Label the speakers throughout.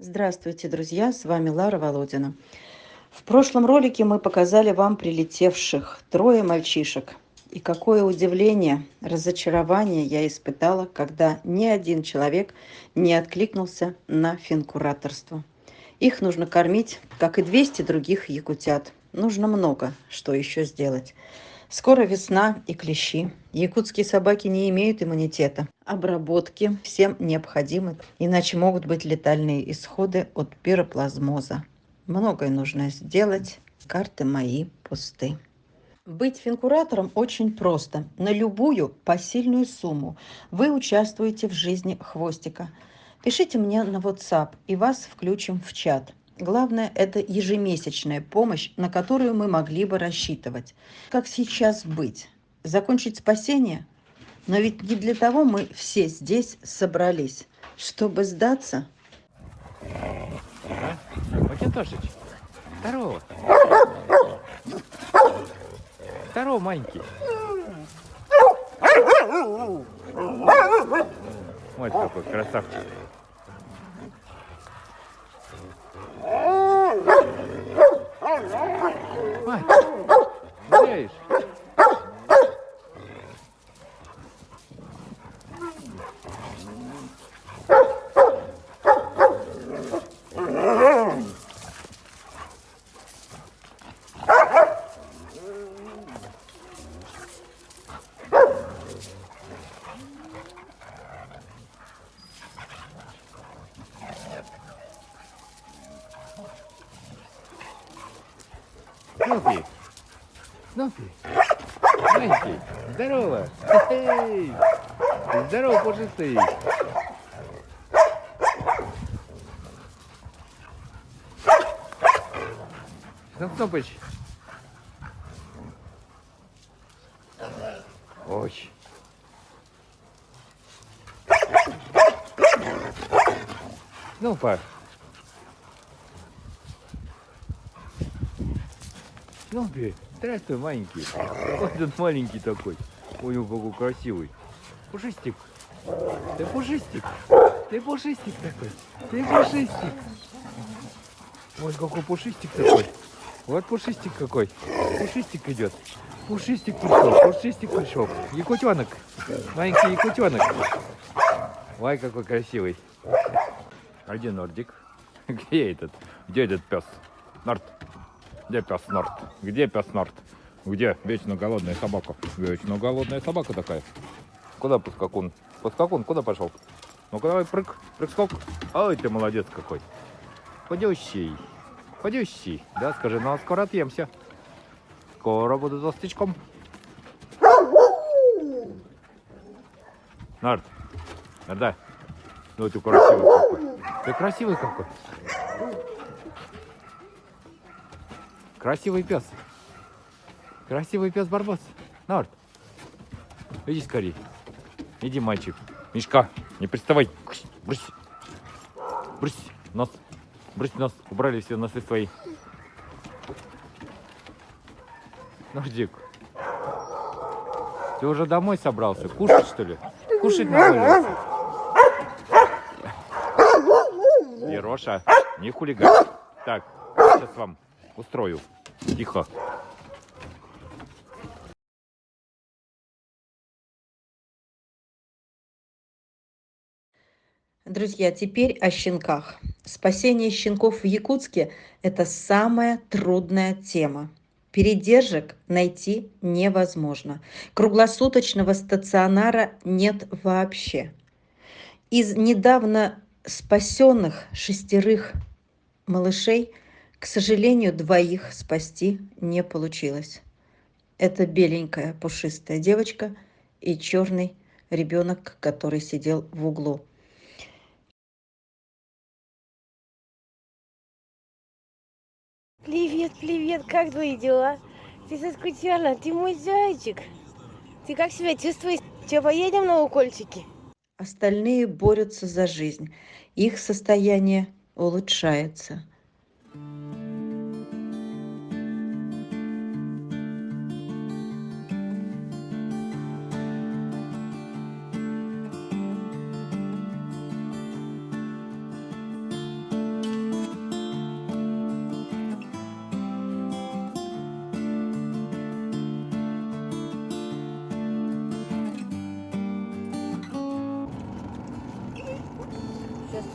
Speaker 1: Здравствуйте, друзья! С вами Лара Володина. В прошлом ролике мы показали вам прилетевших трое мальчишек. И какое удивление, разочарование я испытала, когда ни один человек не откликнулся на финкураторство. Их нужно кормить, как и 200 других якутят. Нужно много, что еще сделать. Скоро весна и клещи. Якутские собаки не имеют иммунитета. Обработки всем необходимы, иначе могут быть летальные исходы от пироплазмоза. Многое нужно сделать. Карты мои пусты. Быть финкуратором очень просто. На любую посильную сумму вы участвуете в жизни хвостика. Пишите мне на WhatsApp, и вас включим в чат. Главное, это ежемесячная помощь, на которую мы могли бы рассчитывать. Как сейчас быть? Закончить спасение? Но ведь не для того мы все здесь собрались, чтобы сдаться.
Speaker 2: Макинтошич, здорово. Здорово, маленький. Вот какой красавчик. Мать, гуляешь? Снупи, Снупи, маленький, здорово. Эй, здорово, пушистый. Снупыч. Ой. Снупа. Снупи, здравствуй, маленький. Вот он маленький такой. Ой, он какой красивый. Пушистик. Ты пушистик. Ты пушистик такой. Ты пушистик. Вот какой пушистик такой. Вот пушистик какой. Пушистик идет. Пушистик пришел. Пушистик пришел. Якутенок. Маленький якутенок. Ой, какой красивый. А где Нордик? Где этот? Где этот пес? Норд. Где пес Норд? Где пес Норд? Где вечно голодная собака? Вечно голодная собака такая. Куда Пускакун? Пускакун, куда пошел? Ну-ка давай прыг, прыг-скок. Ой, ты молодец какой. Ходющий. Ходющий. Да, скажи, ну а скоро отъемся. Скоро буду толстячком. Нард. Да. Ну ты красивый какой. Ты красивый какой. Красивый пес. Красивый пес Барбос. Нард. Иди скорей. Иди, мальчик. Мишка, не приставай. Брысь. Брысь. Нос. Брысь нос. Убрали все носы свои. Нордик. Ты уже домой собрался? Кушать, что ли? Кушать навалился. Ероша, не хулиган. Так, сейчас вам устрою. Тихо.
Speaker 1: Друзья, теперь о щенках. Спасение щенков в Якутске – это самая трудная тема. Передержек найти невозможно. Круглосуточного стационара нет вообще. Из недавно спасенных 6 малышей, к сожалению, 2 спасти не получилось. Это беленькая пушистая девочка и черный ребенок, который сидел в углу.
Speaker 3: Привет, привет, как твои дела? Ты соскучила, ты мой зайчик. Ты как себя чувствуешь? Че, поедем на укольчики?
Speaker 1: Остальные борются за жизнь. Их состояние улучшается.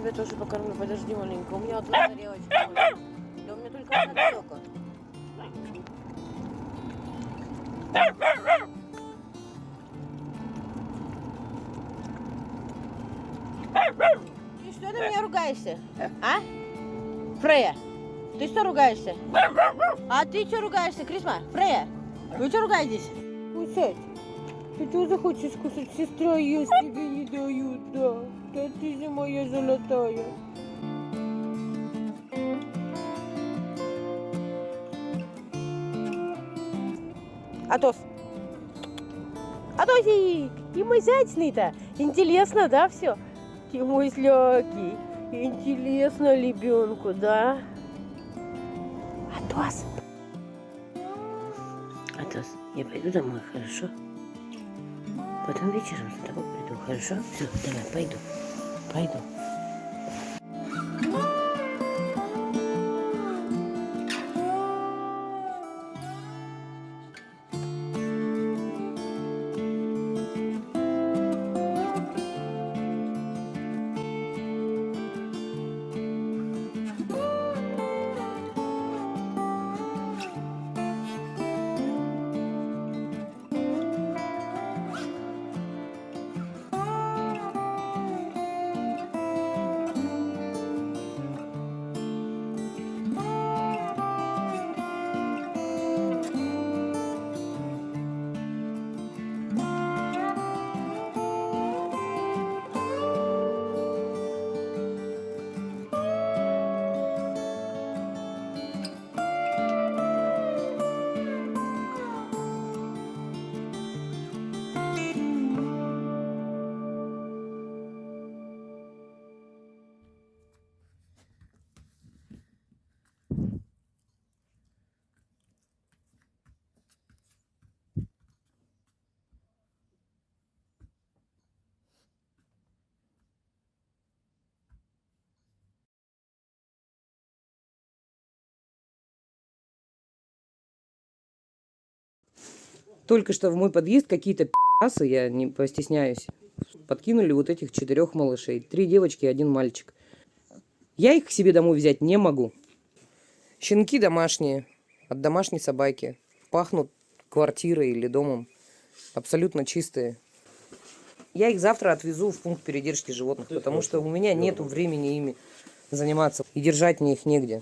Speaker 3: тебя тоже покормлю. Подожди маленько. У меня одна тарелочка. Да у меня только одна тарелка. Ты что на меня ругаешься? А? Фрея, ты что ругаешься? А ты что ругаешься, Крисма? Фрея, вы что ругаетесь? Кусать. Ты тоже хочешь кусать? Сестра ест, тебе не дают, да. Да ты же моя золотая. Атос. Атосик, ты мой зайчный-то. Интересно, да, все? Ты мой слякий. Интересно ребенку, да? Атос. Атос, я пойду домой, хорошо? Потом вечером за тобой приду, хорошо? Все, давай, пойду. Пойду.
Speaker 4: Только что в мой подъезд какие-то пи***асы, я не постесняюсь, подкинули вот этих 4 малышей. 3 девочки и 1 мальчик. Я их к себе домой взять не могу. Щенки домашние, от домашней собаки. Пахнут квартирой или домом. Абсолютно чистые. Я их завтра отвезу в пункт передержки животных, потому что у меня нету времени ими заниматься. И держать мне их негде.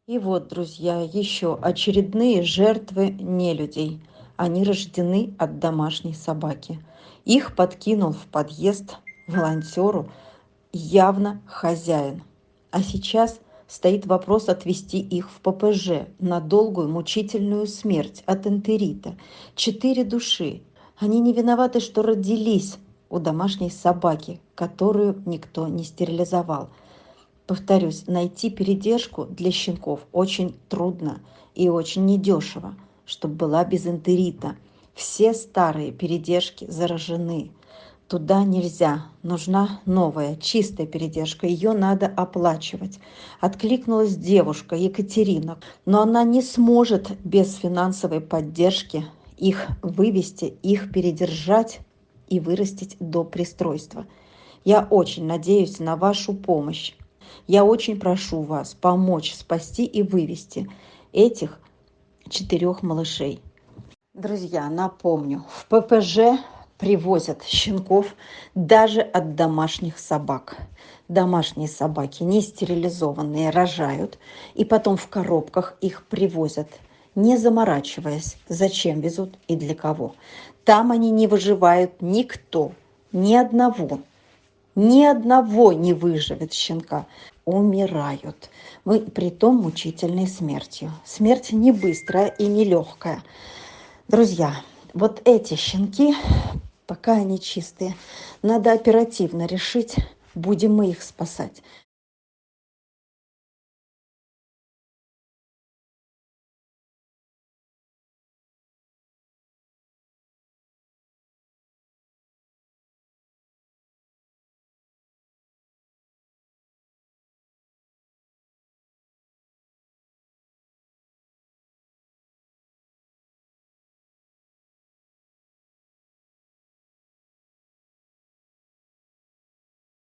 Speaker 1: И вот, друзья, еще очередные жертвы нелюдей. Они рождены от домашней собаки. Их подкинул в подъезд волонтеру явно хозяин. А сейчас стоит вопрос отвезти их в ППЖ на долгую мучительную смерть от энтерита. 4 души. Они не виноваты, что родились у домашней собаки, которую никто не стерилизовал. Повторюсь, найти передержку для щенков очень трудно и очень недешево, чтобы была без энтерита. Все старые передержки заражены. Туда нельзя. Нужна новая, чистая передержка. Ее надо оплачивать. Откликнулась девушка Екатерина, но она не сможет без финансовой поддержки их вывести, их передержать и вырастить до пристройства. Я очень надеюсь на вашу помощь. Я очень прошу вас помочь спасти и вывести этих 4 малышей. Друзья, напомню, в ППЖ привозят щенков даже от домашних собак. Домашние собаки не стерилизованные рожают, и потом в коробках их привозят, не заморачиваясь, зачем везут и для кого. Там они не выживают никто, ни одного не выживет щенка. Умирают. Притом мучительной смертью. Смерть не быстрая и не легкая. Друзья, вот эти щенки, пока они чистые, надо оперативно решить, будем мы их спасать.